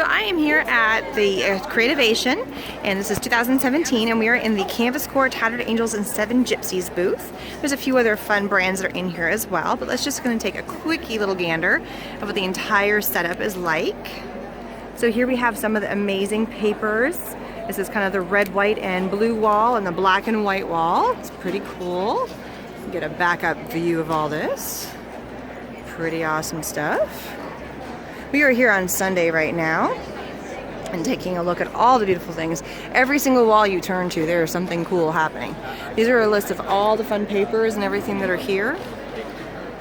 So I am here at the Creativation, and this is 2017, and we are in the Canvas Corp, Tattered Angels, and 7 Gypsies booth. There's a few other fun brands that are in here as well, but let's just going to take a quickie little gander of what the entire setup is like. So here we have some of the amazing papers. This is kind of the red, white, and blue wall and the black and white wall. It's pretty cool. Get a backup view of all this. Pretty awesome stuff. We are here on Sunday right now and taking a look at all the beautiful things. Every single wall you turn to, there is something cool happening. These are a list of all the fun papers and everything that are here.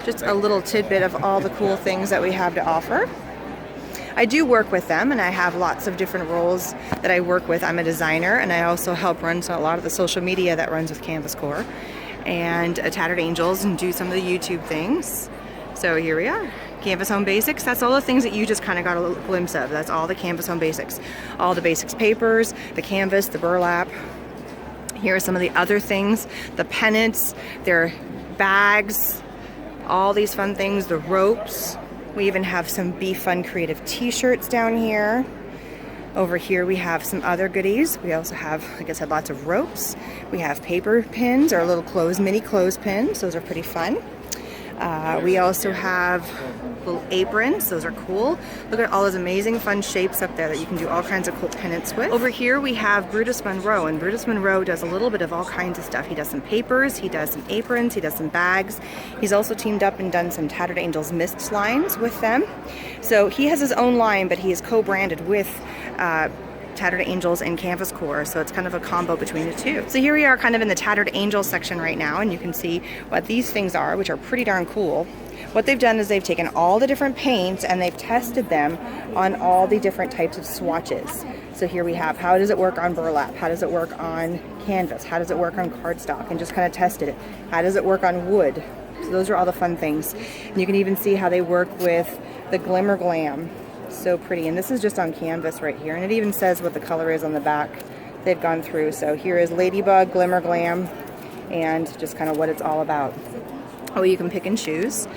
Just a little tidbit of all the cool things that we have to offer. I do work with them, and I have lots of different roles that I work with. I'm a designer, and I also help run a lot of the social media that runs with Canvas Corp and Tattered Angels, and do some of the YouTube things. So here we are. Canvas Home Basics, that's all the things that you just kind of got a little glimpse of. That's all the Canvas Home Basics. All the basics papers, the canvas, the burlap. Here are some of the other things. The pennants, their bags, all these fun things, the ropes. We even have some Be Fun Creative t-shirts down here. Over here we have some other goodies. We also have, like I said, lots of ropes. We have paper pins, or little mini clothespins. Those are pretty fun. We also have little aprons. Those are cool. Look at all those amazing fun shapes up there that you can do all kinds of cool pennants with. Over here we have Brutus Monroe, and Brutus Monroe does a little bit of all kinds of stuff. He does some papers, he does some aprons, he does some bags. He's also teamed up and done some Tattered Angels mist lines with them. So he has his own line, but he is co-branded with Tattered Angels and Canvas Corp, so it's kind of a combo between the two. So here we are kind of in the Tattered Angels section right now, and you can see what these things are, which are pretty darn cool. What they've done is they've taken all the different paints and they've tested them on all the different types of swatches. So here we have, how does it work on burlap? How does it work on canvas? How does it work on cardstock? And just kind of tested it. How does it work on wood? So those are all the fun things. And you can even see how they work with the Glimmer Glam. So pretty, and this is just on canvas right here, and it even says what the color is on the back they've gone through. So here is Ladybug, Glimmer Glam, and just kind of what it's all about. Oh, you can pick and choose.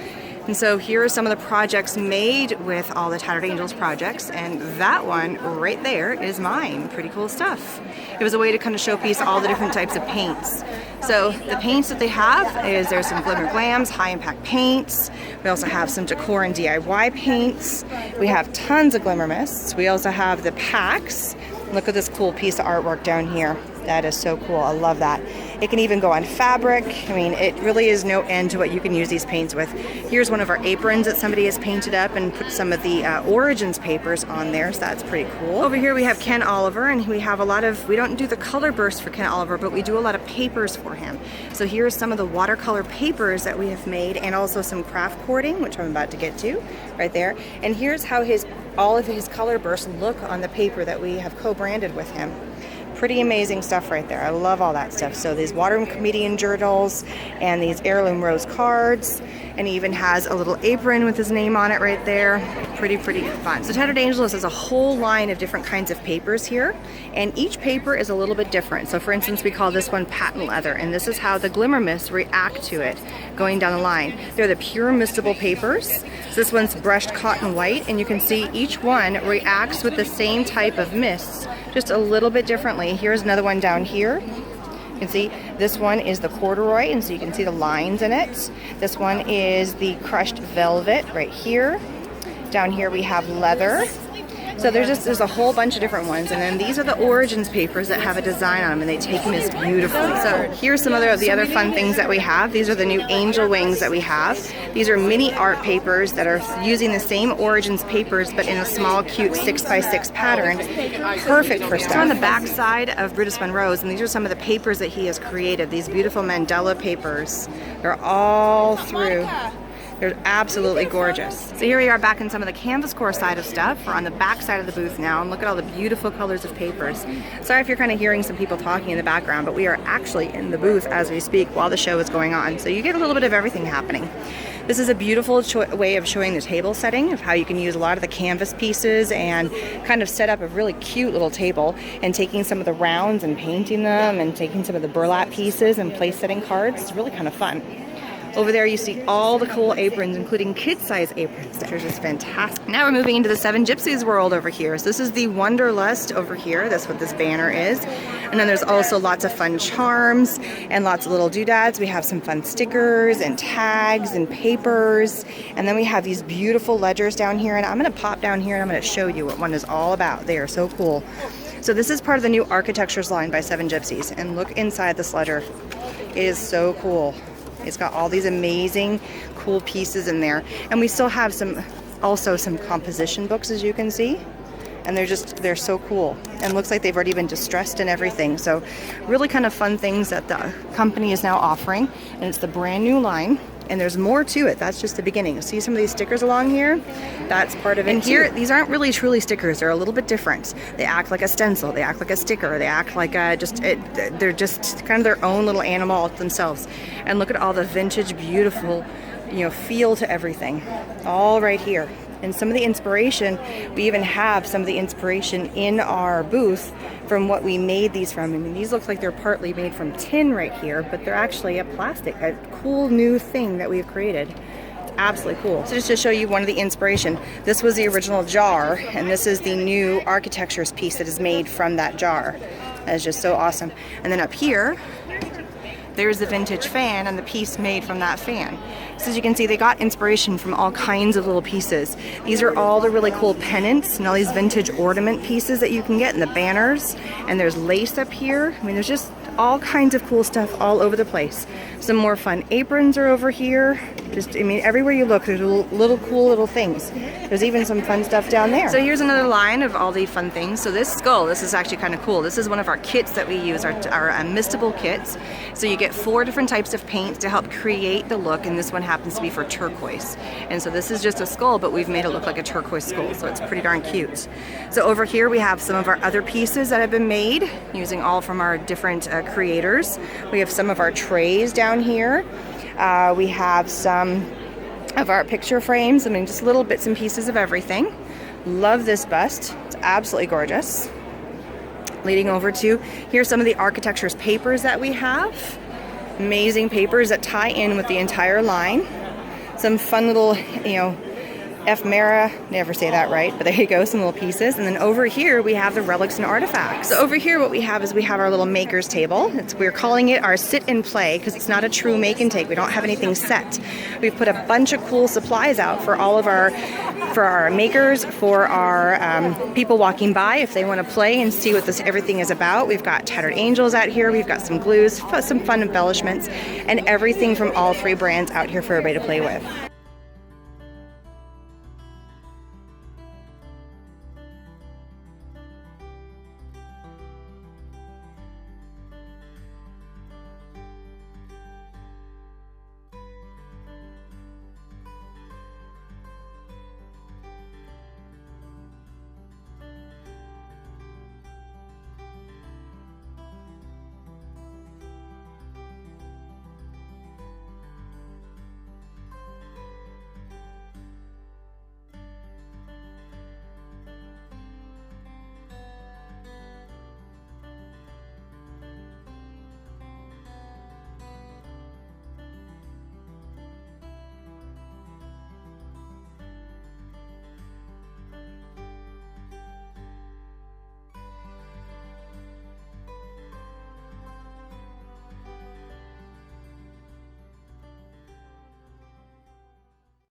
And so here are some of the projects made with all the Tattered Angels projects, and that one right there is mine. Pretty cool stuff. It was a way to kind of showpiece all the different types of paints. So the paints that they have is there's some Glimmer Glams, high impact paints. We also have some decor and DIY paints. We have tons of Glimmer Mists. We also have the packs. Look at this cool piece of artwork down here. That is so cool. I love that. It can even go on fabric. I mean, it really is no end to what you can use these paints with. Here's one of our aprons that somebody has painted up and put some of the Origins papers on there, so that's pretty cool. Over here we have Ken Oliver, and we have a lot of, we don't do the color burst for Ken Oliver, but we do a lot of papers for him. So here's some of the watercolor papers that we have made, and also some craft cording, which I'm about to get to right there. And here's how all of his color bursts look on the paper that we have co-branded with him. Pretty amazing stuff right there. I love all that stuff. So these Water Comedian journals and these Heirloom Rose cards, and he even has a little apron with his name on it right there. Pretty fun. So Tattered Angels has a whole line of different kinds of papers here, and each paper is a little bit different. So for instance, we call this one Patent Leather, and this is how the Glimmer Mists react to it going down the line. They're the pure mistable papers. So this one's Brushed Cotton White, and you can see each one reacts with the same type of mists, just a little bit differently. Here's another one down here. You can see this one is the Corduroy, and so you can see the lines in it. This one is the Crushed Velvet right here. Down here we have Leather. So there's a whole bunch of different ones, and then these are the Origins papers that have a design on them, and they take them as beautifully. So here's some of the other fun things that we have. These are the new angel wings that we have. These are mini art papers that are using the same Origins papers, but in a small, cute 6x6 pattern. Perfect for stuff. So on the back side of Brutus Monroe's, and these are some of the papers that he has created. These beautiful Mandela papers. They're all through. They're absolutely gorgeous. So here we are back in some of the Canvas Corp side of stuff. We're on the back side of the booth now, and look at all the beautiful colors of papers. Sorry if you're kind of hearing some people talking in the background, but we are actually in the booth as we speak while the show is going on. So you get a little bit of everything happening. This is a beautiful way of showing the table setting, of how you can use a lot of the canvas pieces and kind of set up a really cute little table, and taking some of the rounds and painting them, and taking some of the burlap pieces and place setting cards. It's really kind of fun. Over there you see all the cool aprons, including kid-size aprons. They're just fantastic. Now we're moving into the 7 Gypsies world over here. So this is the Wanderlust over here. That's what this banner is. And then there's also lots of fun charms and lots of little doodads. We have some fun stickers and tags and papers. And then we have these beautiful ledgers down here. And I'm going to pop down here and I'm going to show you what one is all about. They are so cool. So this is part of the new architectures line by 7 Gypsies. And look inside this ledger. It is so cool. It's got all these amazing cool pieces in there. And we still have also some composition books, as you can see. And they're so cool. And looks like they've already been distressed and everything. So really kind of fun things that the company is now offering. And it's the brand new line. And there's more to it. That's just the beginning. See some of these stickers along here? That's part of it. And here, these aren't really truly stickers. They're a little bit different. They act like a stencil. They act like a sticker. They act like they're just kind of their own little animal themselves. And look at all the vintage, beautiful, feel to everything. All right here. And some of the inspiration, we even have some of the inspiration in our booth from what we made these from. I mean, these look like they're partly made from tin right here, but they're actually a plastic, a cool new thing that we've created. It's absolutely cool. So just to show you one of the inspiration, this was the original jar, and this is the new architectures piece that is made from that jar. That is just so awesome. And then up here, there's the vintage fan and the piece made from that fan. So as you can see, they got inspiration from all kinds of little pieces. These are all the really cool pennants and all these vintage ornament pieces that you can get, and the banners. And there's lace up here. I mean, there's just all kinds of cool stuff all over the place. Some more fun aprons are over here. Everywhere you look, there's little cool little things. There's even some fun stuff down there. So here's another line of all the fun things. So this skull, this is actually kind of cool. This is one of our kits that we use, our mistable kits. So you get 4 different types of paint to help create the look, and this one happens to be for turquoise. And so this is just a skull, but we've made it look like a turquoise skull, so it's pretty darn cute. So over here we have some of our other pieces that have been made using all from our different creators. We have some of our trays down here. We have some of our picture frames. Just little bits and pieces of everything. Love this bust. It's absolutely gorgeous. Leading over to, here's some of the architecture's papers that we have. Amazing papers that tie in with the entire line. Some fun little, ephemera, never say that right, but there you go, some little pieces. And then over here we have the relics and artifacts. So over here what we have is we have our little maker's table. We're calling it our sit and play because it's not a true make and take. We don't have anything set. We've put a bunch of cool supplies out for all of our makers, for our people walking by if they want to play and see what everything is about. We've got Tattered Angels out here. We've got some glues, some fun embellishments, and everything from all 3 brands out here for everybody to play with.